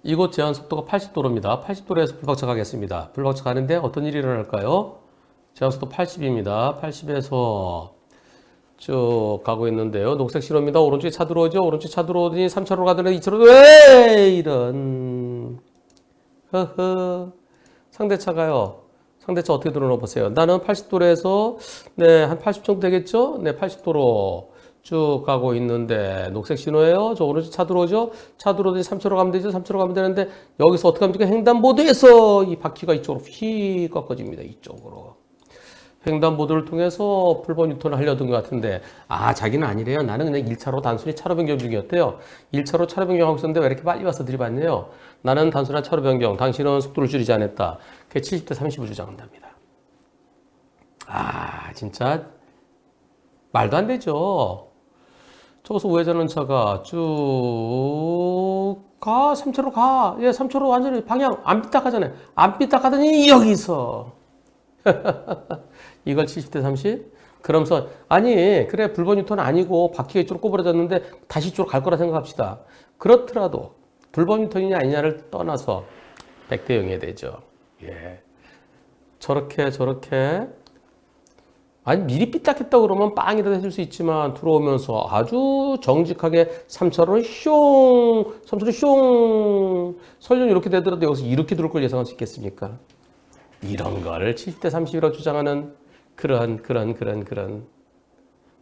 이곳 제한 속도가 80도로입니다. 80도로에서 불박차 가겠습니다. 불박차 가는데 어떤 일이 일어날까요? 제한 속도 80입니다. 80에서 쭉 가고 있는데요. 녹색 신호입니다. 오른쪽에 차 들어오죠. 오른쪽에 차 들어오더니 3차로로 가더니 2차로로 왜 이런 허허 상대차가요. 상대차 어떻게 들어오나 보세요. 나는 80도로에서 네, 한 80 정도 되겠죠? 네, 80도로 쭉 가고 있는데 녹색 신호예요. 저 오른쪽 차 들어오죠? 차 들어오더니 3차로 가면 되죠? 3차로 가면 되는데 여기서 어떻게 합니까? 횡단보도에서 이 바퀴가 이쪽으로 휙 꺾어집니다. 이쪽으로. 횡단보도를 통해서 풀버 뉴턴을 하려던 것 같은데 자기는 아니래요. 나는 그냥 1차로 단순히 차로 변경 중이었대요. 1차로 차로 변경하고 있었는데 왜 이렇게 빨리 와서 들이받네요. 나는 단순한 차로 변경, 당신은 속도를 줄이지 않았다. 그게 70대 30을 주장한답니다. 진짜 말도 안 되죠. 저기서 우회전하는 차가 쭉 가, 3차로 가. 3차로 완전히 방향 안 삐딱하잖아요. 안 삐딱하더니 여기서 이걸 70대 30? 그러면서 그래 불법 유턴 아니고 바퀴가 이쪽으로 꼬부라졌는데 다시 이쪽으로 갈 거라 생각합시다. 그렇더라도 불법 유턴이냐 아니냐를 떠나서 100대 0이 되죠. 저렇게 미리 삐딱했다 그러면 빵이라도 해줄 수 있지만 들어오면서 아주 정직하게 3차로 설령 이렇게 되더라도 여기서 이렇게 들어올 걸 예상할 수 있겠습니까? 이런 거를 70대 30이라고 주장하는 그런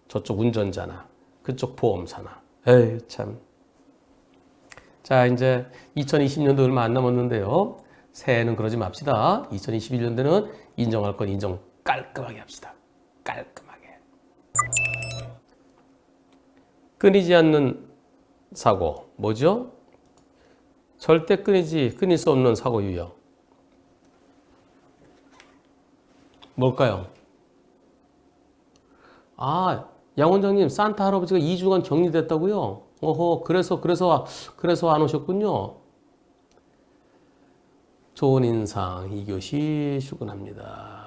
저쪽 운전자나 그쪽 보험사나 에이 참. 자, 이제 2020년도 얼마 안 남았는데요. 새해는 그러지 맙시다. 2021년도는 인정할 건 인정 깔끔하게 합시다. 깔끔하게. 끊이지 않는 사고 뭐죠? 절대 끊일 수 없는 사고 유형. 뭘까요? 양 원장님, 산타 할아버지가 2주간 격리됐다고요? 어허, 그래서 안 오셨군요. 좋은 인상 2교시 출근합니다.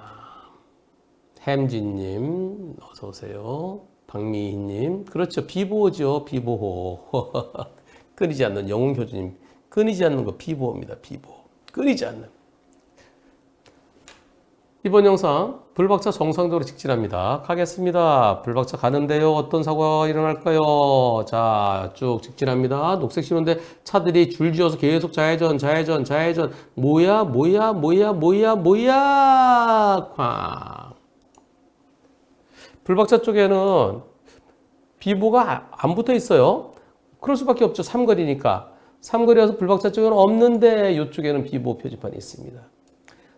햄진님, 어서오세요. 박미희님, 그렇죠. 비보호죠, 비보호. 끊이지 않는 영웅교주님, 끊이지 않는 거 비보호입니다, 비보호. 끊이지 않는. 이번 영상 불박차 정상적으로 직진합니다. 가겠습니다. 불박차 가는데요. 어떤 사고가 일어날까요? 자, 쭉 직진합니다. 녹색 신호인데 차들이 줄지어서 계속 좌회전. 뭐야? 쾅. 불박차 쪽에는 비보가 안 붙어 있어요. 그럴 수밖에 없죠. 삼거리니까. 삼거리여서 불박차 쪽에는 없는데 이쪽에는 비보 표지판이 있습니다.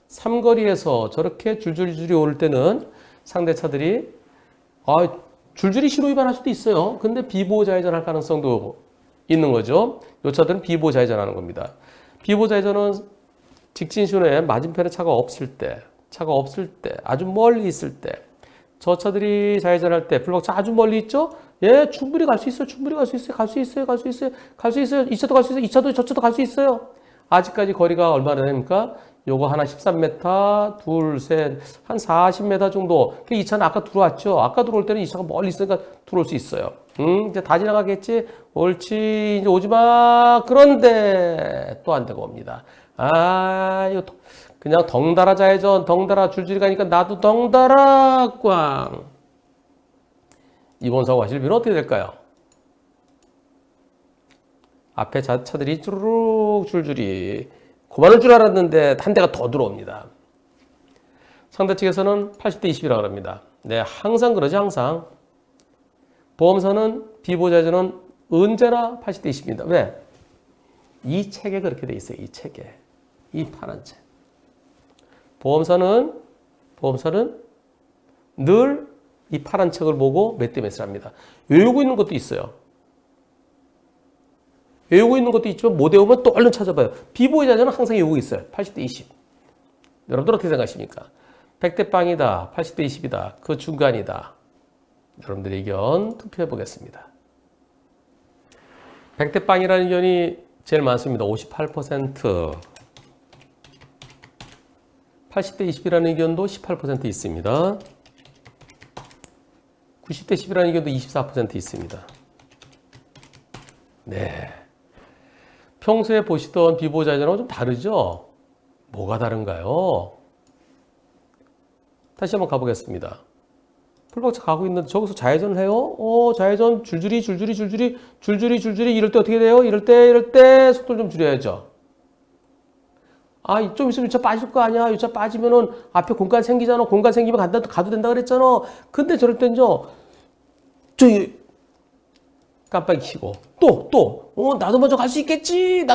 삼거리에서 저렇게 줄줄이 올 때는 상대 차들이 줄줄이 신호 위반할 수도 있어요. 근데 비보호 좌회전할 가능성도 있는 거죠. 이 차들은 비보호 좌회전하는 겁니다. 비보호 좌회전은 직진 신호에 맞은편에 차가 없을 때, 아주 멀리 있을 때, 저 차들이 좌회전할 때 불박차 아주 멀리 있죠? 충분히 갈 수 있어요. 이 차도 갈 수 있어요. 이 차도 저 차도 갈 수 있어요. 아직까지 거리가 얼마나 됩니까? 요거 하나 13m, 둘, 셋, 한 40m 정도. 이 차는 아까 들어왔죠? 아까 들어올 때는 이 차가 멀리 있으니까 들어올 수 있어요. 이제 다 지나가겠지? 옳지. 이제 오지 마. 그런데 또 안 되고 옵니다. 이거 그냥 덩달아 좌회전, 덩달아 줄줄이 가니까 나도 덩달아 꽝. 이번 사고 하실 분은 어떻게 될까요? 앞에 차들이 쭈루룩 줄줄이 그만할 줄 알았는데 한 대가 더 들어옵니다. 상대 측에서는 80대 20이라고 합니다. 네, 항상 그러지 항상. 보험사는 비보좌회전은 언제나 80대 20입니다. 왜? 이 책에 그렇게 돼 있어요. 이 책에. 이 파란 책. 보험사는 늘 이 파란 책을 보고 몇 대 몇을 합니다. 외우고 있는 것도 있어요. 외우고 있는 것도 있지만 못 외우면 또 얼른 찾아봐요. 비보호 좌회전은 항상 외우고 있어요. 80대 20. 여러분들 어떻게 생각하십니까? 100대 빵이다. 80대 20이다. 그 중간이다. 여러분들의 의견 투표해 보겠습니다. 100대 빵이라는 의견이 제일 많습니다. 58%. 80대 20이라는 의견도 18% 있습니다. 90대 10이라는 의견도 24% 있습니다. 네. 평소에 보시던 비보호 좌회전하고 좀 다르죠? 뭐가 다른가요? 다시 한번 가보겠습니다. 풀박차 가고 있는데 저기서 좌회전을 해요? 좌회전 줄줄이 이럴 때 어떻게 돼요? 이럴 때 속도를 좀 줄여야죠. 좀 있으면 유차 빠질 거 아니야? 유차 빠지면은 앞에 공간 생기잖아. 공간 생기면 가도 된다 그랬잖아. 근데 저럴 땐요, 저기, 깜빡이 켜고, 나도 먼저 갈 수 있겠지?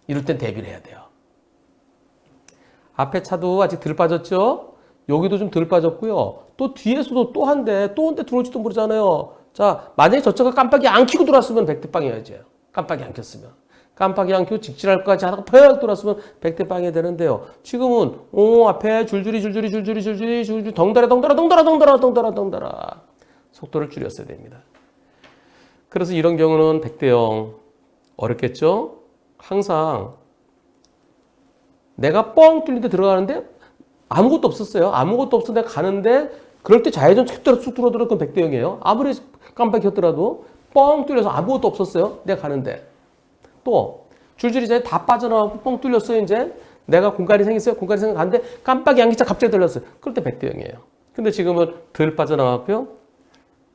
이럴 땐 대비를 해야 돼요. 앞에 차도 아직 덜 빠졌죠? 여기도 좀 덜 빠졌고요. 또 뒤에서도 또 한 대 들어올지도 모르잖아요. 자, 만약에 저 차가 깜빡이 안 켜고 들어왔으면 100대 빵이어야죠. 깜빡이 안 켰으면. 깜빡이 안 켜고 직진할 것까지 하다가 퍽 들어왔으면 100대 빵이 되는데요. 지금은, 앞에 줄줄이 덩달아. 속도를 줄였어야 됩니다. 그래서 이런 경우는 100대 0. 어렵겠죠? 항상 내가 뻥 뚫린데 들어가는데 아무것도 없었어요. 아무것도 없어 내가 가는데 그럴 때 좌회전 쑥 들어오면 100대 0이에요. 아무리 깜빡이 켰더라도 뻥 뚫려서 아무것도 없었어요. 내가 가는데. 또 줄줄이 이제 다 빠져나가고 뻥 뚫렸어요. 이제 내가 공간이 생겼는데 깜빡이 안 켜자 갑자기 들렸어요. 그럴 때 100대 0이에요. 근데 지금은 덜 빠져나갔고요.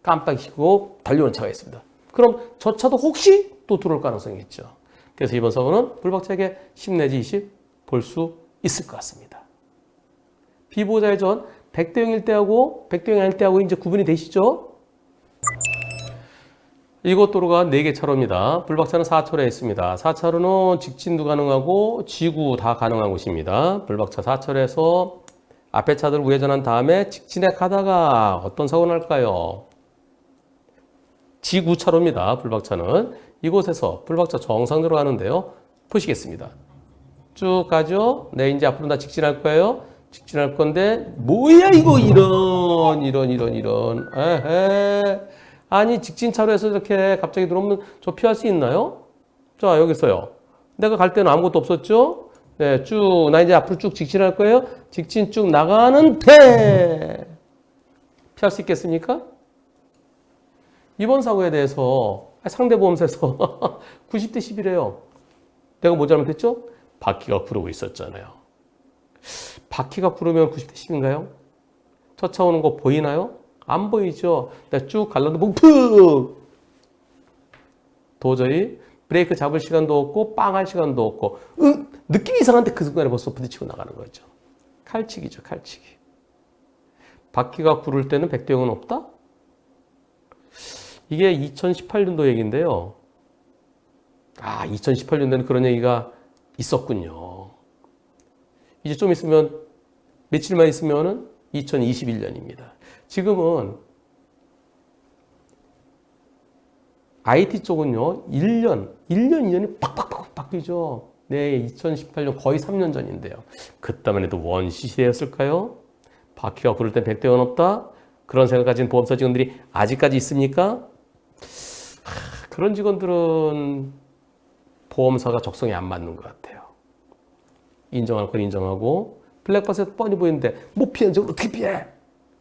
깜빡이 켜고 달려오는 차가 있습니다. 그럼 저 차도 혹시 또 들어올 가능성이 있죠. 그래서 이번 사고는 불박차에게 10 내지 20 볼 수 있을 것 같습니다. 비보호 좌회전 100대 0일 때하고 100대 0이 아닐 때하고 이제 구분이 되시죠? 이곳 도로가 4개 차로입니다. 불박차는 4차로에 있습니다. 4차로는 직진도 가능하고 지구 다 가능한 곳입니다. 불박차 4차로에서 앞에 차들 우회전한 다음에 직진해 가다가 어떤 사고 날까요? 지구차로입니다. 불박차는. 이곳에서 불박차 정상으로 가는데요. 보시겠습니다. 쭉 가죠. 네, 이제 앞으로 다 직진할 거예요. 직진할 건데 뭐야 이거 이런. 에헤. 아니 직진 차로에서 이렇게 갑자기 들어오면 저 피할 수 있나요? 자, 여기서요. 내가 갈 때는 아무것도 없었죠? 네, 나 이제 앞으로 쭉 직진할 거예요. 직진 쭉 나가는데 피할 수 있겠습니까? 이번 사고에 대해서 상대보험사에서 90대 10이래요. 내가 뭐 잘못했죠? 바퀴가 구르고 있었잖아요. 바퀴가 구르면 90대 10인가요? 저 차 오는 거 보이나요? 안 보이죠? 내가 쭉 갈라도 푹! 도저히 브레이크 잡을 시간도 없고 빵할 시간도 없고 느낌이 이상한데 그 순간에 벌써 부딪히고 나가는 거죠. 칼치기죠. 칼치기. 바퀴가 구를 때는 100대 0은 없다? 이게 2018년도 얘기인데요. 2018년도에는 그런 얘기가 있었군요. 이제 좀 있으면 며칠만 있으면은 2021년입니다. 지금은 IT 쪽은요, 1년, 2년이 팍팍팍 바뀌죠. 네, 2018년 거의 3년 전인데요. 그때만 해도 원시시대였을까요? 바퀴가 구를 땐 100대 0은 없다? 그런 생각 가진 보험사 직원들이 아직까지 있습니까? 그런 직원들은 보험사가 적성에 안 맞는 것 같아요. 인정할 건 인정하고 블랙박스에 뻔히 보이는데 못 피하는 적을 어떻게 피해?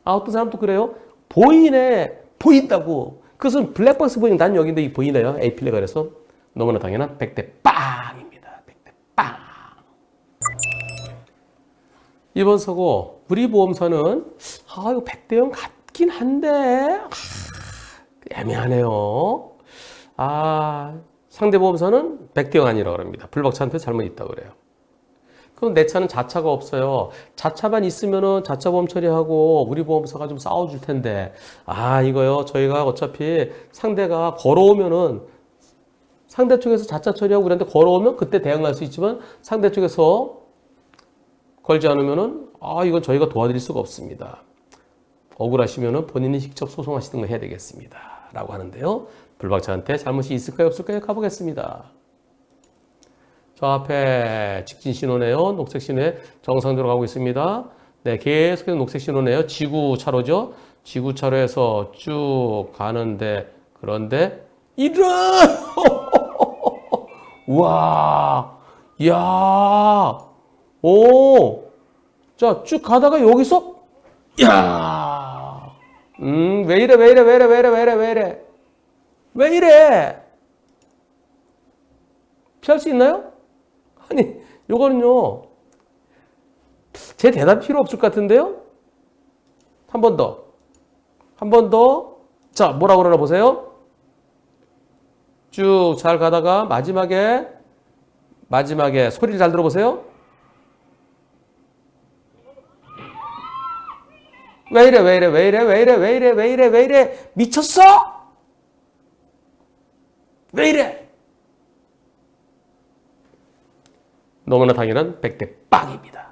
어떤 사람도 그래요. 보인다고. 그것은 블랙박스 보이는 난 여기인데 이 보이나요? 에이필레가 그래서 너무나 당연한 100대 빵입니다. 100대 빵. 이번 사고 우리 보험사는 이거 100대 0 같긴 한데 애매하네요. 상대 보험사는 100대 0 아니라고 합니다. 불박차한테 잘못 있다고 그래요. 그럼 내 차는 자차가 없어요. 자차만 있으면은 자차 보험 처리하고 우리 보험사가 좀 싸워줄 텐데. 이거요. 저희가 어차피 상대가 걸어오면은 상대 쪽에서 자차 처리하고 우리한테 걸어오면 그때 대응할 수 있지만 상대 쪽에서 걸지 않으면은 이건 저희가 도와드릴 수가 없습니다. 억울하시면은 본인이 직접 소송하시는 거 해야 되겠습니다. 라고 하는데요. 불박차한테 잘못이 있을까요? 없을까요? 가보겠습니다. 저 앞에 직진 신호네요. 녹색 신호에 정상대로 가고 있습니다. 네, 계속해서 녹색 신호네요. 지구 차로죠. 지구 차로에서 쭉 가는데 그런데 이런 와, 야, 자, 쭉 가다가 여기서 야, 왜 이래. 왜 이래? 피할 수 있나요? 아니, 요거는요, 제 대답 필요 없을 것 같은데요? 한 번 더. 한 번 더. 자, 뭐라고 그러나 보세요. 쭉 잘 가다가 마지막에 소리를 잘 들어보세요. 왜 이래, 왜 이래, 왜 이래, 왜 이래, 왜 이래, 왜 이래, 왜 이래, 미쳤어? 왜 이래? 너무나 당연한 100대 빵입니다.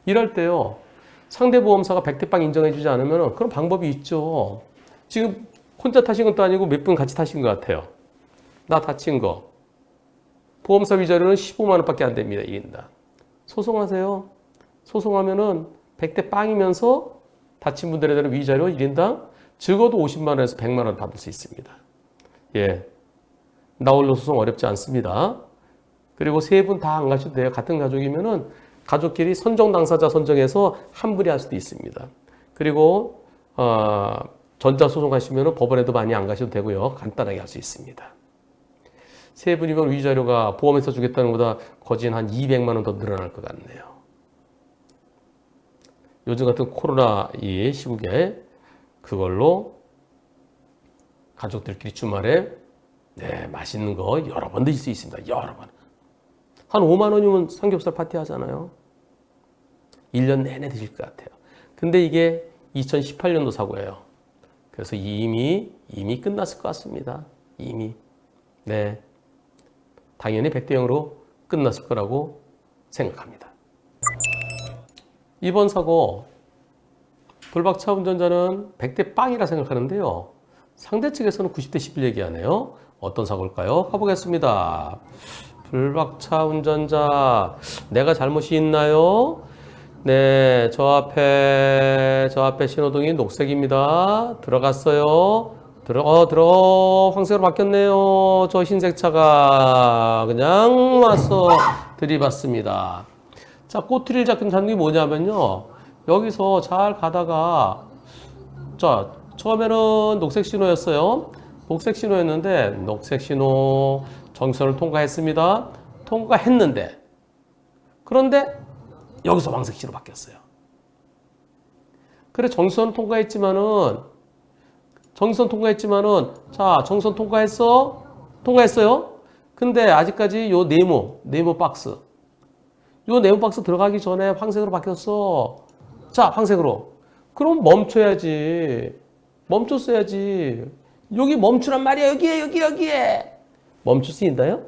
이럴 때요, 상대 보험사가 100대 빵 인정해주지 않으면 그런 방법이 있죠. 지금 혼자 타신 것도 아니고 몇 분 같이 타신 것 같아요. 나 다친 거. 보험사 위자료는 15만 원밖에 안 됩니다. 1인당. 소송하세요. 소송하면은 100대 빵이면서 다친 분들에 대한 위자료 1인당 적어도 50만 원에서 100만 원 받을 수 있습니다. 예. 나 홀로 소송 어렵지 않습니다. 그리고 세 분 다 안 가셔도 돼요. 같은 가족이면은 가족끼리 선정 당사자 선정해서 환불이 할 수도 있습니다. 그리고 전자소송 하시면은 법원에도 많이 안 가셔도 되고요. 간단하게 할 수 있습니다. 세 분이면 위자료가 보험에서 주겠다는 것보다 거진 한 200만 원 더 늘어날 것 같네요. 요즘 같은 코로나 이 시국에 그걸로 가족들끼리 주말에 맛있는 거 여러 번 드실 수 있습니다. 여러 번. 한 5만 원이면 삼겹살 파티 하잖아요. 1년 내내 드실 것 같아요. 근데 이게 2018년도 사고예요. 그래서 이미 끝났을 것 같습니다. 이미. 네. 당연히 100대 0으로 끝났을 거라고 생각합니다. 이번 사고 불박차 운전자는 100대 빵이라 생각하는데요. 상대 측에서는 90대 11 얘기하네요. 어떤 사고일까요? 가보겠습니다. 불박차 운전자, 내가 잘못이 있나요? 네, 저 앞에 신호등이 녹색입니다. 들어갔어요. 황색으로 바뀌었네요. 저 흰색 차가 그냥 와서 들이받습니다. 자, 꼬투리를 잡는 게 뭐냐면요. 여기서 잘 가다가, 자, 처음에는 녹색 신호였어요. 녹색 신호였는데, 녹색 신호 정선을 통과했습니다. 통과했는데, 그런데 여기서 황색 신호 바뀌었어요. 그래, 정선 통과했지만은, 자, 정선 통과했어요. 근데 아직까지 요 네모 박스. 요 네모 박스 들어가기 전에 황색으로 바뀌었어. 자, 황색으로. 그럼 멈춰야지. 멈췄어야지. 여기 멈추란 말이야. 여기에. 멈출 수 있나요?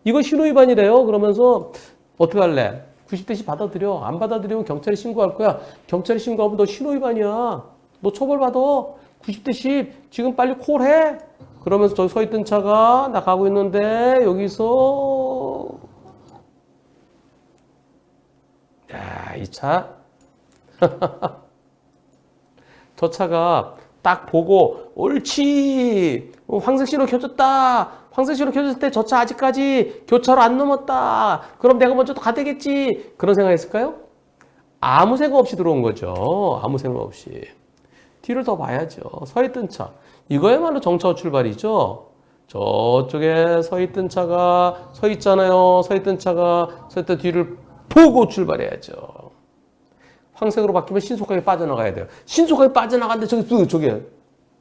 이거 신호위반이래요. 그러면서 어떻게 할래? 90대씩 받아들여. 안 받아들이면 경찰에 신고할 거야. 경찰에 신고하면 너 신호위반이야. 너 처벌받아. 90대 10 지금 빨리 콜해. 그러면서 저기 서 있던 차가 나 가고 있는데 여기서 야, 이 차 저 차가 딱 보고 옳지. 황색 신호 켜졌다. 황색 신호 켜졌을 때 저 차 아직까지 교차로 안 넘었다. 그럼 내가 먼저 가 되겠지. 그런 생각했을까요? 아무 생각 없이 들어온 거죠. 아무 생각 없이. 뒤를 더 봐야죠. 서 있던 차. 이거야말로 정차후 출발이죠. 저쪽에 서 있던 차가 서 있잖아요. 서 있던 차가 서 있던 뒤를 보고 출발해야죠. 황색으로 바뀌면 신속하게 빠져나가야 돼요. 신속하게 빠져나가는데 저게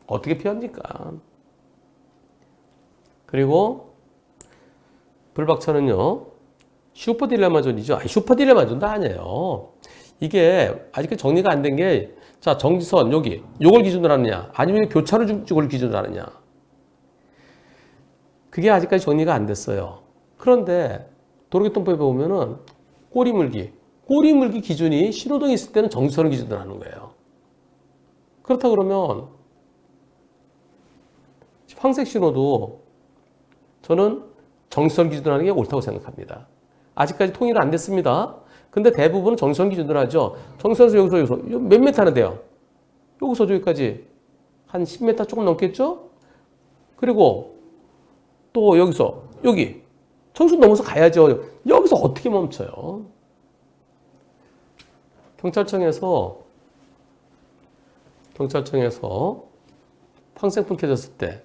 어떻게 피합니까? 그리고 불박차는요. 슈퍼딜레마 존이죠. 아니, 슈퍼딜레마 존도 아니에요. 이게 아직 정리가 안 된 게, 자, 정지선 여기 요걸 기준으로 하느냐 아니면 교차로 쪽을 기준으로 하느냐, 그게 아직까지 정리가 안 됐어요. 그런데 도로교통법에 보면은 꼬리 물기 기준이 신호등이 있을 때는 정지선을 기준으로 하는 거예요. 그렇다 그러면 황색 신호도 저는 정지선 기준으로 하는 게 옳다고 생각합니다. 아직까지 통일은 안 됐습니다. 근데 대부분은 정지선 기준으로 하죠. 정지선에서 여기서 몇 미터 하는데요? 여기서 저기까지 한 10m 조금 넘겠죠? 그리고 또 여기서 여기 정지선 넘어서 가야죠. 여기서 어떻게 멈춰요? 경찰청에서 황색불 켜졌을 때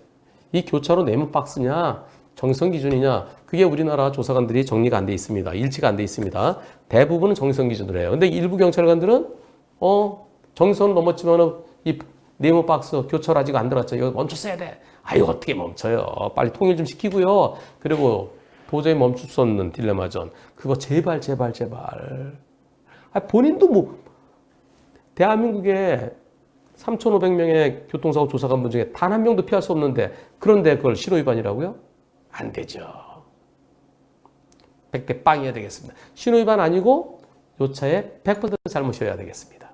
이 교차로 네모 박스냐 정의선 기준이냐 그게 우리나라 조사관들이 정리가 안 돼 있습니다. 일치가 안 돼 있습니다. 대부분은 정의선 기준으로 해요. 근데 일부 경찰관들은 정의선을 넘었지만은 이 네모 박스 교차로 아직 안 들어갔죠. 이거 멈췄어야 돼. 아유 어떻게 멈춰요. 빨리 통일 좀 시키고요. 그리고 도저히 멈출 수 없는 딜레마전. 그거 제발. 본인도 뭐 대한민국에 3,500명의 교통사고 조사관분 중에 단 한 명도 피할 수 없는데 그런데 그걸 신호위반이라고요? 안 되죠. 100대 빵이어야 되겠습니다. 신호위반 아니고 요 차에 100% 잘못이어야 되겠습니다.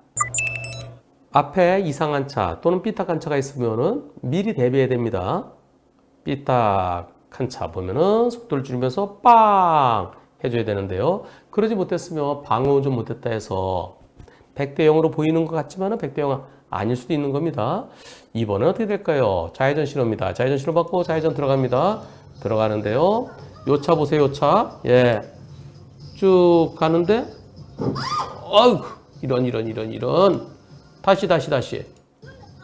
앞에 이상한 차 또는 삐딱한 차가 있으면은 미리 대비해야 됩니다. 삐딱한 차 보면은 속도를 줄이면서 빵 해줘야 되는데요. 그러지 못했으면 방어운전 못했다 해서 100대 0으로 보이는 것 같지만은 100대 0 아닐 수도 있는 겁니다. 이번엔 어떻게 될까요? 좌회전 신호입니다. 좌회전 신호 받고 좌회전 들어갑니다. 들어가는데요. 요 차 보세요, 요 차. 예. 쭉 가는데, 어이구, 이런. 다시. 자,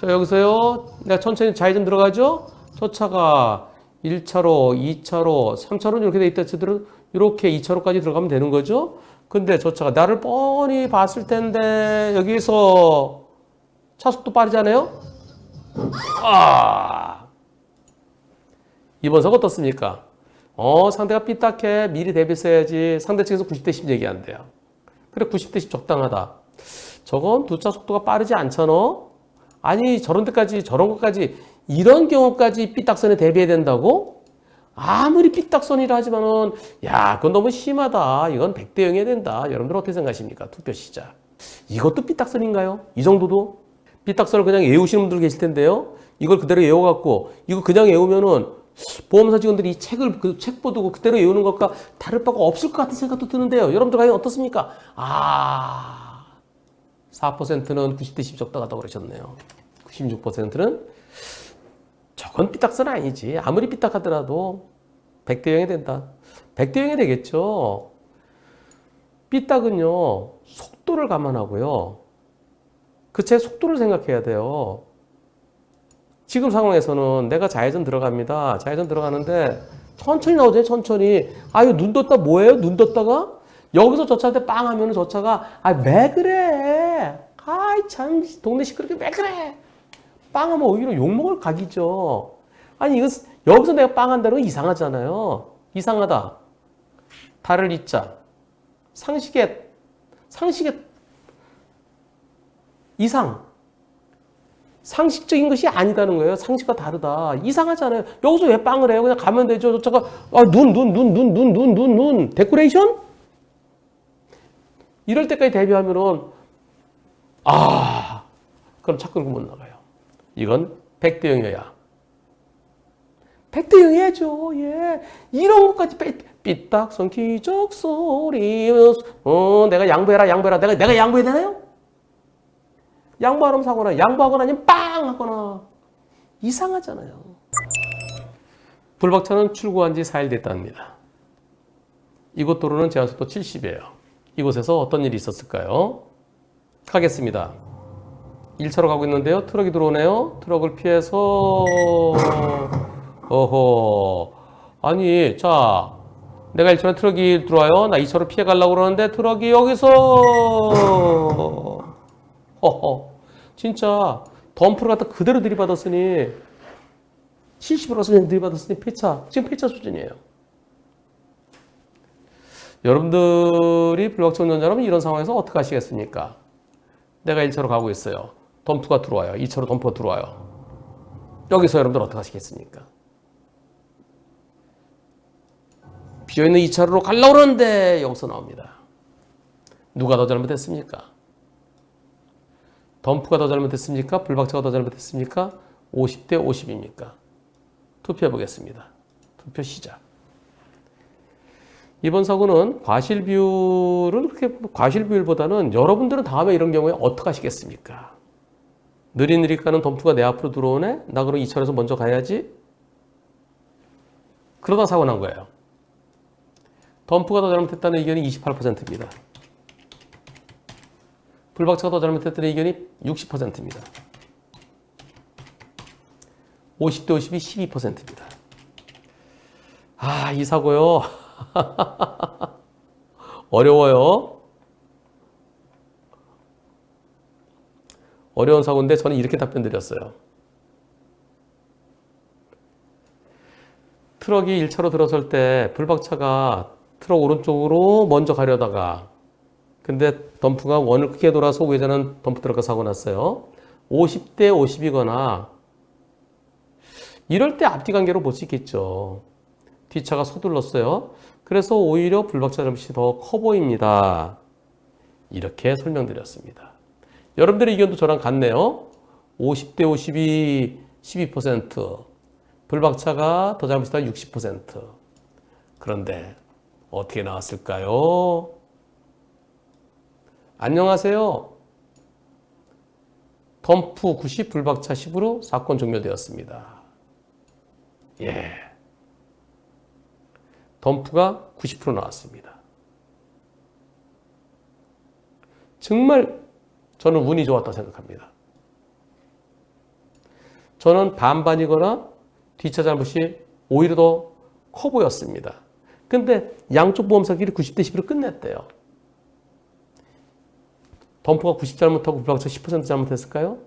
여기서요. 내가 천천히 좌회전 들어가죠? 저 차가 1차로, 2차로, 3차로 이렇게 돼 있다 치더라도 이렇게 2차로까지 들어가면 되는 거죠? 근데 저 차가 나를 뻔히 봤을 텐데, 여기서 차속도 빠르잖아요? 이번 사고 어떻습니까? 상대가 삐딱해. 미리 대비했어야지. 상대 측에서 90대 10 얘기한대요. 그래, 90대 10 적당하다. 저건 두 차 속도가 빠르지 않잖아? 아니, 저런 것까지, 이런 경우까지 삐딱선에 대비해야 된다고? 아무리 삐딱선이라 하지만은, 야, 그건 너무 심하다. 이건 100대 0해야 된다. 여러분들 어떻게 생각하십니까? 투표 시작. 이것도 삐딱선인가요? 이 정도도? 삐딱선을 그냥 외우시는 분들 계실 텐데요. 이걸 그대로 외워갖고, 이거 그냥 외우면은, 보험사 직원들이 이 책 보고 그대로 외우는 것과 다를 바가 없을 것 같은 생각도 드는데요. 여러분들 과연 어떻습니까? 4%는 90대 10 적다 하다고 그러셨네요. 96%는 저건 삐딱선 아니지. 아무리 삐딱하더라도 100대 0이 된다. 100대 0이 되겠죠. 삐딱은요. 속도를 감안하고요. 그 차 속도를 생각해야 돼요. 지금 상황에서는 내가 좌회전 들어갑니다. 좌회전 들어가는데 천천히 나오죠. 천천히. 이거 눈 떴다 뭐예요? 눈 떴다가? 여기서 저 차한테 빵 하면 저 차가 왜 그래? 참 동네 시끄럽게 왜 그래? 빵 하면 오히려 욕먹을 각이죠. 아니 이거 여기서 내가 빵 한다는 건 이상하잖아요. 이상하다. 달을 잊자. 상식의 이상. 상식적인 것이 아니다는 거예요. 상식과 다르다. 이상하잖아요. 여기서 왜 빵을 해요? 그냥 가면 되죠. 저 차가 눈 데코레이션? 이럴 때까지 대비하면은 그럼 차 끌고 못 나가요. 이건 100대 0이어야. 100대 0 해야죠. 예. 이런 것까지 삐딱선 기적 소리. 내가 양보해라. 내가 양보해야 되나요? 양보하면 사거나 양보하거나 아니면 빵 하거나 이상하잖아요. 불박차는 출고한 지 4일 됐답니다. 이곳 도로는 제한속도 70이에요. 이곳에서 어떤 일이 있었을까요? 가겠습니다. 1차로 가고 있는데요. 트럭이 들어오네요. 트럭을 피해서 아니 자 내가 1차로 트럭이 들어와요. 나 2차로 피해 가려고 그러는데 트럭이 여기서 진짜 덤프를 갖다 그대로 들이받았으니 70으로 들이받았으니 폐차. 지금 폐차 수준이에요. 여러분들이 불박차 운전자라면 이런 상황에서 어떻게 하시겠습니까? 내가 1차로 가고 있어요. 덤프가 들어와요. 2차로 덤프가 들어와요. 여기서 여러분들 어떻게 하시겠습니까? 비어있는 2차로로 가려고 그러는데 여기서 나옵니다. 누가 더 잘못했습니까? 덤프가 더 잘못했습니까? 불박차가 더 잘못했습니까? 50대 50입니까? 투표해 보겠습니다. 투표 시작. 이번 사고는 과실 비율보다는 여러분들은 다음에 이런 경우에 어떻게 하시겠습니까? 느릿느릿 가는 덤프가 내 앞으로 들어오네? 나 그럼 2차로에서 먼저 가야지? 그러다 사고 난 거예요. 덤프가 더 잘못했다는 의견이 28%입니다. 불박차가 더 잘못했다는 의견이 60%입니다. 50대 50이 12%입니다. 아, 이 사고요. 어려워요. 어려운 사고인데 저는 이렇게 답변 드렸어요. 트럭이 1차로 들어설 때 불박차가 트럭 오른쪽으로 먼저 가려다가 근데 덤프가 원을 크게 돌아서 우회전한 덤프 트럭과 사고 났어요. 50대 50이거나 이럴 때 앞뒤 관계로 볼 수 있겠죠. 뒷차가 서둘렀어요. 그래서 오히려 불박차 잘못이 더 커 보입니다. 이렇게 설명드렸습니다. 여러분들의 의견도 저랑 같네요. 50대 50이 12%, 불박차가 더 잘못이다 60%. 그런데 어떻게 나왔을까요? 안녕하세요. 덤프 90, 불박차 10으로 사건 종료되었습니다. 예. 덤프가 90% 나왔습니다. 정말 저는 운이 좋았다고 생각합니다. 저는 반반이거나 뒷차 잘못이 오히려 더 커 보였습니다. 근데 양쪽 보험사끼리 90대 10으로 끝냈대요. 덤프가 90 잘못하고 불박차 10% 잘못했을까요?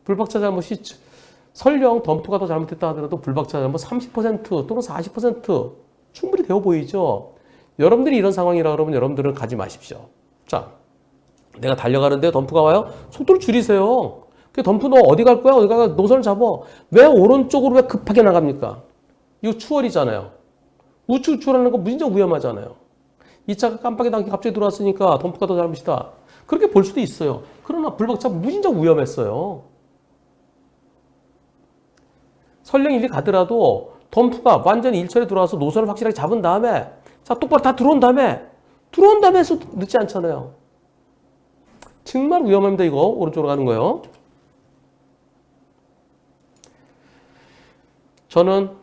불박차 잘못이 설령 덤프가 더 잘못했다 하더라도 불박차 잘못 30% 또는 40% 충분히 되어 보이죠. 여러분들이 이런 상황이라 그러면 여러분들은 가지 마십시오. 자, 내가 달려가는데 덤프가 와요? 속도를 줄이세요. 그 덤프 너 어디 갈 거야? 어디 가? 노선을 잡어. 왜 오른쪽으로 왜 급하게 나갑니까? 이거 추월이잖아요. 우측 추월하는 거 무진장 위험하잖아요. 이 차가 깜빡이 당기 갑자기 들어왔으니까 덤프가 더 잘못이다. 그렇게 볼 수도 있어요. 그러나 불박차 무진장 위험했어요. 설령 일리 가더라도 덤프가 완전히 일처리에 들어와서 노선을 확실하게 잡은 다음에 자 똑바로 다 들어온 다음에 해서 늦지 않잖아요. 정말 위험합니다. 이거 오른쪽으로 가는 거요. 저는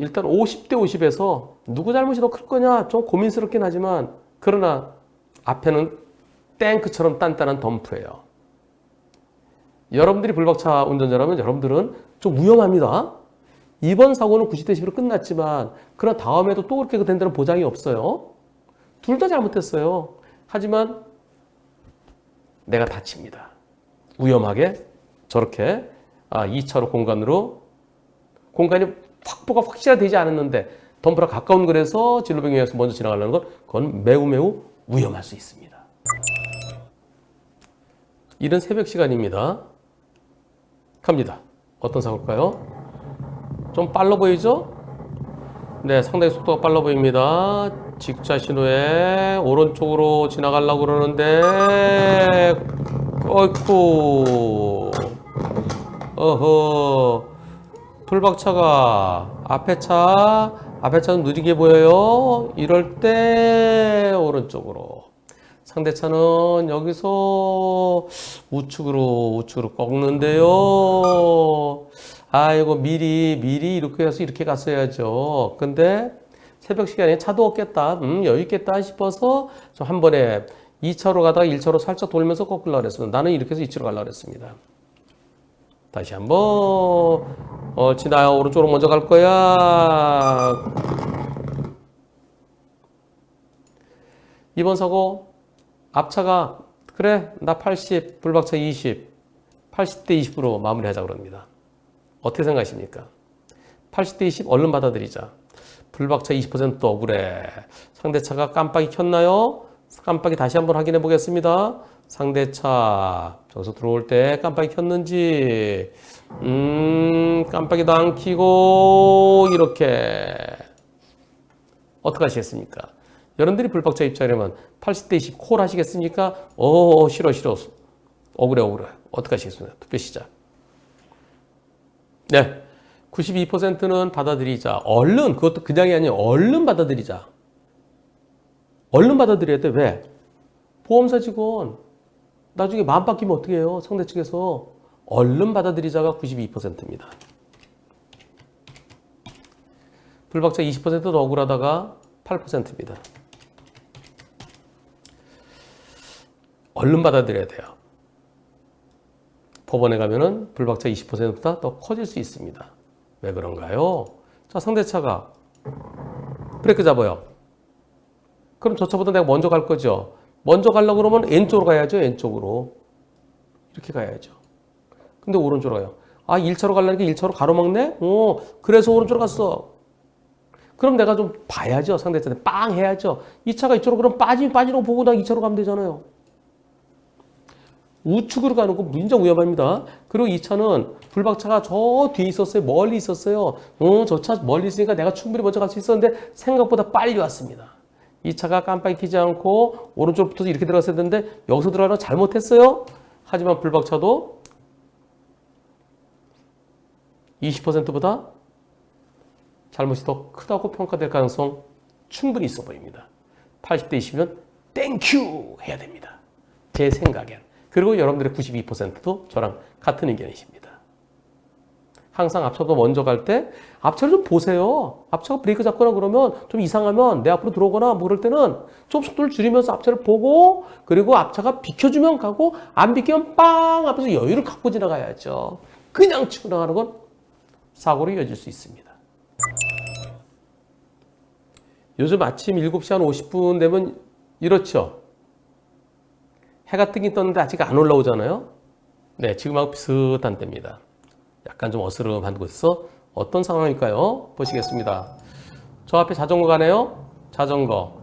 일단 50대 50에서 누구 잘못이 더 클 거냐 좀 고민스럽긴 하지만 그러나 앞에는 탱크처럼 단단한 덤프예요. 여러분들이 불박차 운전자라면 여러분들은 좀 위험합니다. 이번 사고는 90대 10으로 끝났지만 그러나 다음에도 또 그렇게 된다는 보장이 없어요. 둘 다 잘못했어요. 하지만 내가 다칩니다. 위험하게 저렇게 2차로 공간이 확보가 확실히 되지 않았는데 덤프랑 가까운 거리에서 진로병에 의해서 먼저 지나가려는 건 그건 매우 위험할 수 있습니다. 이른 새벽 시간입니다. 갑니다. 어떤 사고일까요? 좀 빨라 보이죠? 네, 상당히 속도가 빨라 보입니다. 직차 신호에 오른쪽으로 지나가려고 그러는데 어이쿠 어허 불박차가 앞에 차는 느리게 보여요. 이럴 때 오른쪽으로 상대차는 여기서 우측으로 꺾는데요. 아이고 미리 이렇게 해서 이렇게 갔어야죠. 근데 새벽 시간에 차도 없겠다, 여유 있겠다 싶어서 좀 한 번에 2차로 가다가 1차로 살짝 돌면서 꺾으려고 그랬습니다. 나는 이렇게 해서 2차로 가려고 그랬습니다. 다시 한번 지나야 오른쪽으로 먼저 갈 거야. 이번 사고 앞차가 그래 나 80 불박차 20 80대 20으로 마무리하자 그럽니다. 어떻게 생각하십니까? 80대 20 얼른 받아들이자. 불박차 20% 억울해. 상대차가 깜빡이 켰나요? 깜빡이 다시 한번 확인해 보겠습니다. 상대차 저기서 들어올 때 깜빡이 켰는지 깜빡이도 안 켜고 이렇게 어떻게 하시겠습니까? 여러분들이 불박차 입장이라면 80대 20 콜 하시겠습니까? 싫어 억울해 어떻게 하시겠습니까? 투표 시작. 네, 92%는 받아들이자. 얼른, 그것도 그냥이 아니에요. 얼른 받아들이자. 얼른 받아들여야 돼. 왜? 보험사 직원 나중에 마음 바뀌면 어떻게 해요? 상대 측에서. 얼른 받아들이자가 92%입니다. 불박차 20%도 억울하다가 8%입니다. 얼른 받아들여야 돼요. 법원에 가면은 불박차 20%보다 더 커질 수 있습니다. 왜 그런가요? 자, 상대차가 브레이크 잡아요. 그럼 저 차보다 내가 먼저 갈 거죠. 먼저 가려고 그러면 N쪽으로 가야죠. N쪽으로. 이렇게 가야죠. 근데 오른쪽으로 가요. 아, 1차로 가려니까 1차로 가로막네? 그래서 오른쪽으로 갔어. 그럼 내가 좀 봐야죠. 상대차한테 빵 해야죠. 이 차가 이쪽으로 그럼 빠지는 거 보고 나 2차로 가면 되잖아요. 우측으로 가는 거 굉장히 위험합니다. 그리고 이 차는 불박차가 저 뒤에 있었어요. 멀리 있었어요. 저 차 멀리 있으니까 내가 충분히 먼저 갈 수 있었는데 생각보다 빨리 왔습니다. 이 차가 깜빡이 켜지 않고 오른쪽으로 붙어서 이렇게 들어갔어야 되는데 여기서 들어가서 잘못했어요. 하지만 불박차도 20%보다 잘못이 더 크다고 평가될 가능성 충분히 있어 보입니다. 80대 20면 땡큐 해야 됩니다. 제 생각엔. 그리고 여러분들의 92%도 저랑 같은 의견이십니다. 항상 앞차도 먼저 갈 때 앞차를 좀 보세요. 앞차가 브레이크 잡거나 그러면 좀 이상하면 내 앞으로 들어오거나 뭐 그럴 때는 좀 속도를 줄이면서 앞차를 보고 그리고 앞차가 비켜주면 가고 안 비키면 빵 앞에서 여유를 갖고 지나가야죠. 그냥 치고 나가는 건 사고로 이어질 수 있습니다. 요즘 아침 7시 한 50분 되면 이렇죠. 해가 뜨긴 떴는데 아직 안 올라오잖아요. 네, 지금하고 비슷한 때입니다. 약간 좀 어스름한 곳에서 어떤 상황일까요? 보시겠습니다. 저 앞에 자전거 가네요. 자전거.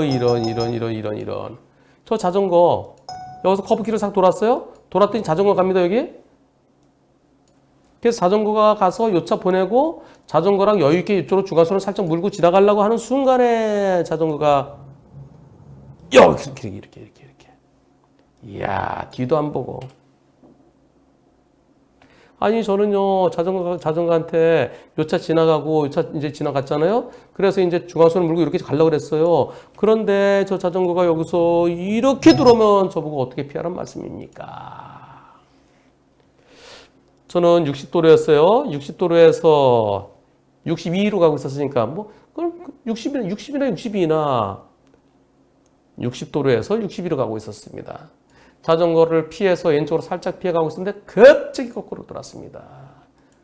이런. 저 자전거 여기서 커브길을 싹 돌았어요. 돌았더니 자전거 갑니다 여기. 그래서 자전거가 가서 요 차 보내고 자전거랑 여유 있게 이쪽으로 중간선을 살짝 물고 지나가려고 하는 순간에 자전거가 이렇게. 이야, 뒤도 안 보고. 아니, 저는요, 자전거한테 요 차 지나가고, 요 차 이제 지나갔잖아요? 그래서 이제 중앙선을 물고 이렇게 가려고 그랬어요. 그런데 저 자전거가 여기서 이렇게 들어오면 저보고 어떻게 피하란 말씀입니까? 저는 60도로였어요. 60도로에서 62로 가고 있었으니까, 그럼 60이나 62나 60도로에서 62로 가고 있었습니다. 자전거를 피해서 왼쪽으로 살짝 피해가고 있었는데 갑자기 거꾸로 돌았습니다.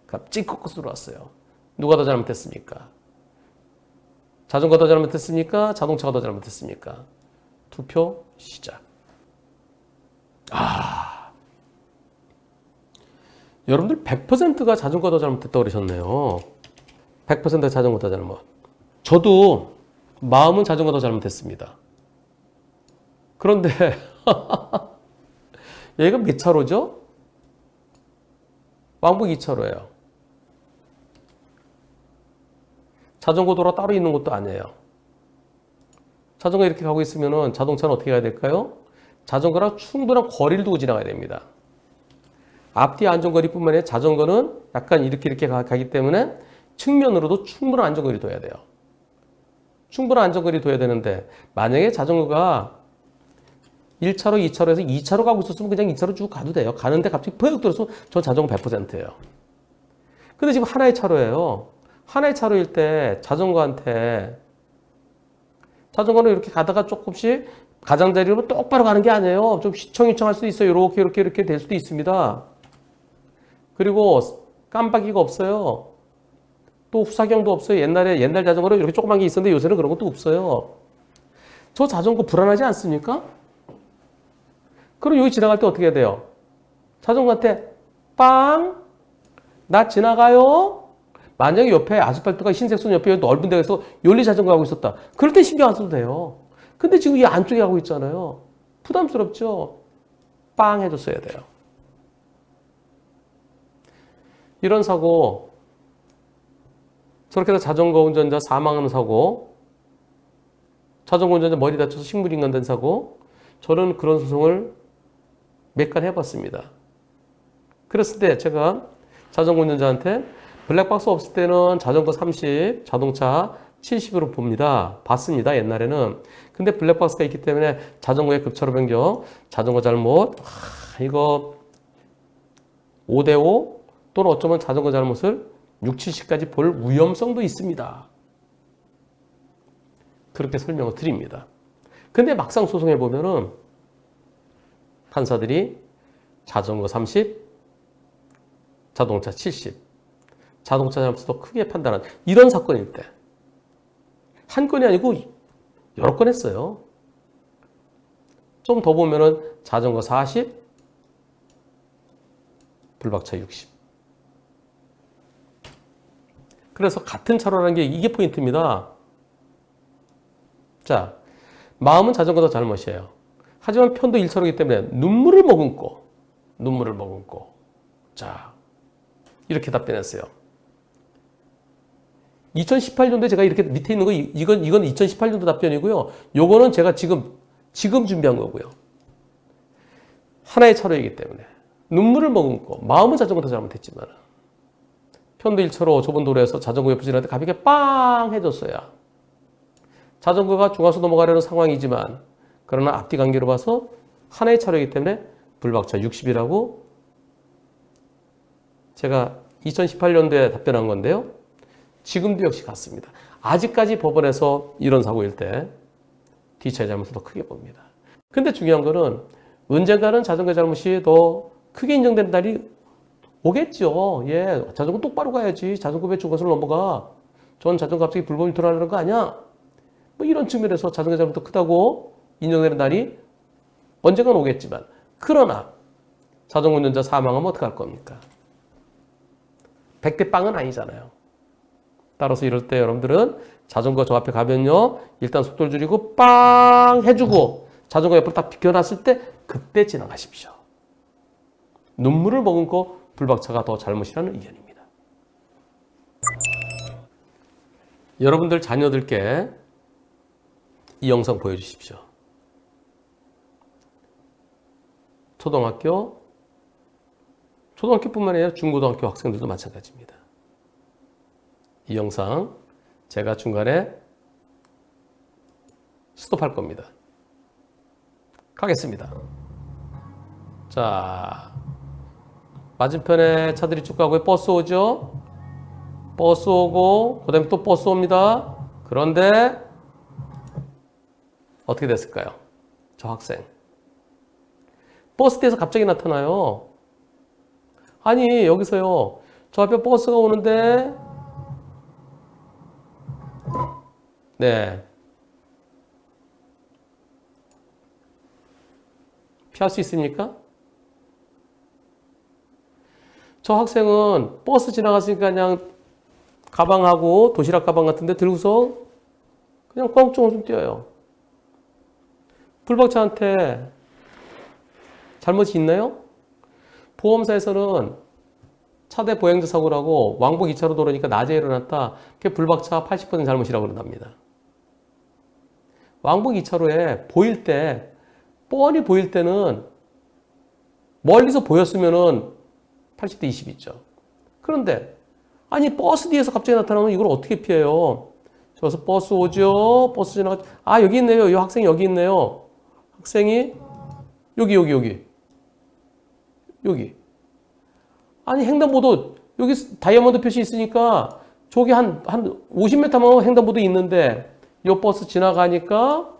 갑자기 거꾸로 돌았어요. 누가 더 잘못했습니까? 자전거가 더 잘못했습니까? 자동차가 더 잘못했습니까? 투표 시작. 여러분들 100%가 자전거가 더 잘못했다고 그러셨네요. 100%가 자전거 더 잘못. 저도 마음은 자전거 더 잘못했습니다. 그런데 얘가 몇 차로죠? 왕복 2차로예요. 자전거 도로 따로 있는 것도 아니에요. 자전거 이렇게 가고 있으면 자동차는 어떻게 가야 될까요? 자전거랑 충분한 거리를 두고 지나가야 됩니다. 앞뒤 안전거리뿐만 아니라 자전거는 약간 이렇게 가기 때문에 측면으로도 충분한 안전거리 둬야 돼요. 충분한 안전거리 둬야 되는데 만약에 자전거가 1차로, 2차로에서 2차로 가고 있었으면 그냥 2차로 쭉 가도 돼요. 가는데 갑자기 퍽 들어서 저 자전거 100%예요. 근데 지금 하나의 차로예요. 하나의 차로일 때 자전거는 이렇게 가다가 조금씩 가장자리로 똑바로 가는 게 아니에요. 좀 휘청휘청할 수도 있어요. 이렇게 될 수도 있습니다. 그리고 깜빡이가 없어요. 또 후사경도 없어요. 옛날 자전거는 이렇게 조그만 게 있었는데 요새는 그런 것도 없어요. 저 자전거 불안하지 않습니까? 그럼 여기 지나갈 때 어떻게 해야 돼요? 자전거한테 빵! 나 지나가요? 만약에 옆에 아스팔트가 흰색 선 옆에 넓은 데에서 연리 자전거 가고 있었다. 그럴 때 신경 안 써도 돼요. 근데 지금 이 안쪽에 가고 있잖아요. 부담스럽죠? 빵 해줬어야 돼요. 이런 사고, 저렇게 해서 자전거 운전자 사망하는 사고, 자전거 운전자 머리 다쳐서 식물인간된 사고, 저는 그런 소송을 몇 건 해봤습니다. 그랬을 때 제가 자전거 운전자한테 블랙박스 없을 때는 자전거 30, 자동차 70으로 봅니다. 봤습니다. 옛날에는. 근데 블랙박스가 있기 때문에 자전거의 급차로 변경, 자전거 잘못, 이거 5대5 또는 어쩌면 자전거 잘못을 6, 70까지 볼 위험성도 있습니다. 그렇게 설명을 드립니다. 근데 막상 소송해 보면은 판사들이 자전거 30, 자동차 70. 자동차 잘못해서 크게 판단한 이런 사건일 때. 한 건이 아니고 여러 건 했어요. 좀 더 보면은 자전거 40, 불박차 60. 그래서 같은 차로라는 게 이게 포인트입니다. 자, 마음은 자전거도 잘못이에요. 하지만 편도 1차로이기 때문에 눈물을 머금고. 자, 이렇게 답변했어요. 2018년도에 제가 이렇게 밑에 있는 거 이건 2018년도 답변이고요. 요거는 제가 지금 준비한 거고요. 하나의 차로이기 때문에 눈물을 머금고 마음은 자전거도 잘못했지만 편도 1차로 좁은 도로에서 자전거 옆에 지나갈 때 가볍게 빵 해줬어야 자전거가 중앙수 넘어가려는 상황이지만 그러나 앞뒤 관계로 봐서 하나의 차로이기 때문에 불박차 60이라고 제가 2018년도에 답변한 건데요. 지금도 역시 같습니다. 아직까지 법원에서 이런 사고일 때 뒷차의 잘못을 더 크게 봅니다. 근데 중요한 거는 언젠가는 자전거 잘못이 더 크게 인정되는 날이 오겠죠. 예, 자전거 똑바로 가야지. 자전거 왜 중간선을 넘어가? 전 자전거 갑자기 불법이 돌아가는 거 아니야? 뭐 이런 측면에서 자전거 잘못도 크다고 인정되는 날이 언젠간 오겠지만 그러나 자전거 운전자 사망하면 어떡할 겁니까? 100대 빵은 아니잖아요. 따라서 이럴 때 여러분들은 자전거 저 앞에 가면요. 일단 속도를 줄이고 빵 해주고 자전거 옆으로 딱 비켜놨을 때 그때 지나가십시오. 눈물을 머금고 불박차가 더 잘못이라는 의견입니다. 여러분들 자녀들께 이 영상 보여주십시오. 초등학교뿐만 아니라 중고등학교 학생들도 마찬가지입니다. 이 영상 제가 중간에 스톱할 겁니다. 가겠습니다. 자, 맞은편에 차들이 쭉 가고 버스 오죠? 버스 오고 그 다음에 또 버스 옵니다. 그런데 어떻게 됐을까요? 저 학생 버스 뒤에서 갑자기 나타나요. 아니 여기서요. 저 앞에 버스가 오는데 네. 피할 수 있습니까? 저 학생은 버스 지나갔으니까 그냥 가방하고 도시락 가방 같은데 들고서 그냥 꽝충 뛰어요. 불박차한테 잘못이 있나요? 보험사에서는 차대 보행자 사고라고 왕복 2차로 도로니까 낮에 일어났다. 그게 불박차 80% 잘못이라고 그런답니다. 왕복 2차로에 보일 때, 뻔히 보일 때는 멀리서 보였으면은 80대 20 있죠. 그런데 아니 버스 뒤에서 갑자기 나타나면 이걸 어떻게 피해요? 저기서 버스 오죠. 버스 지나가. 아 여기 있네요. 이 학생이 여기 있네요. 학생이 여기. 아니 횡단보도 여기 다이아몬드 표시 있으니까 저기 한 50m만 횡단보도 있는데 이 버스 지나가니까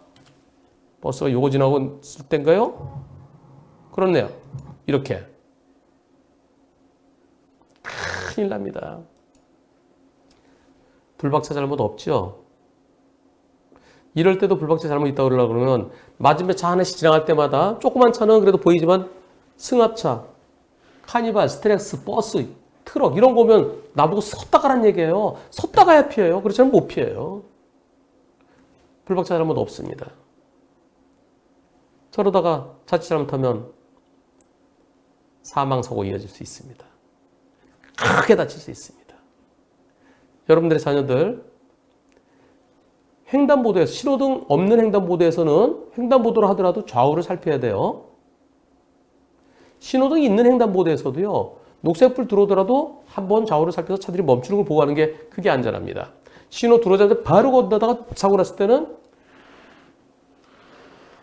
버스가 요거 지나고 있을 땐가요? 그렇네요. 이렇게. 큰일 납니다. 불박차 잘못 없죠? 이럴 때도 불박차 잘못 있다고 그러면 맞은편 차 하나씩 지나갈 때마다 조그만 차는 그래도 보이지만 승합차, 카니발, 스트렉스, 버스, 트럭 이런 거 오면 나보고 섰다 가란 얘기예요. 섰다 가야 피해요. 그렇지 않으면 못 피해요. 불박차 잘못 없습니다. 저러다가 자칫 잘못하면 사망사고 이어질 수 있습니다. 크게 다칠 수 있습니다. 여러분들의 자녀들 횡단보도에서 신호등 없는 횡단보도에서는 횡단보도를 하더라도 좌우를 살펴야 돼요. 신호등이 있는 횡단보도에서도요. 녹색불 들어오더라도 한번 좌우를 살펴서 차들이 멈추는 걸 보고 하는 게 크게 안전합니다. 신호 들어오자마자 바로 건너다가 사고 났을 때는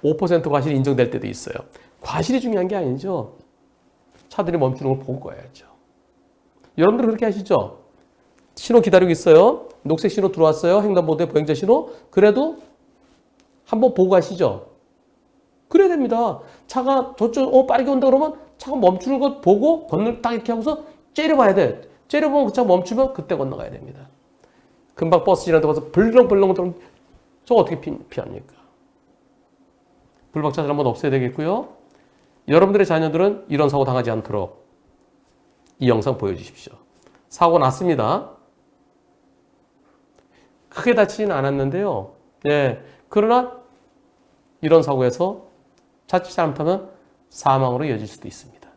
5% 과실이 인정될 때도 있어요. 과실이 중요한 게 아니죠. 차들이 멈추는 걸 보고 가야죠. 여러분들 그렇게 하시죠? 신호 기다리고 있어요. 녹색 신호 들어왔어요. 횡단보도에 보행자 신호. 그래도 한번 보고 가시죠. 그래야 됩니다. 차가 저쪽 빠르게 온다 그러면 차가 멈추는 것 보고 건너를 딱 이렇게 하고서 째려봐야 돼. 째려보면 그 차 멈추면 그때 건너가야 됩니다. 금방 버스 지나다 가서 벌렁벌렁 돌면 저 어떻게 피합니까? 불박차를 한번 없애야 되겠고요. 여러분들의 자녀들은 이런 사고 당하지 않도록 이 영상 보여주십시오. 사고 났습니다. 크게 다치지는 않았는데요. 예, 그러나 이런 사고에서 자칫 잘못하면 사망으로 이어질 수도 있습니다.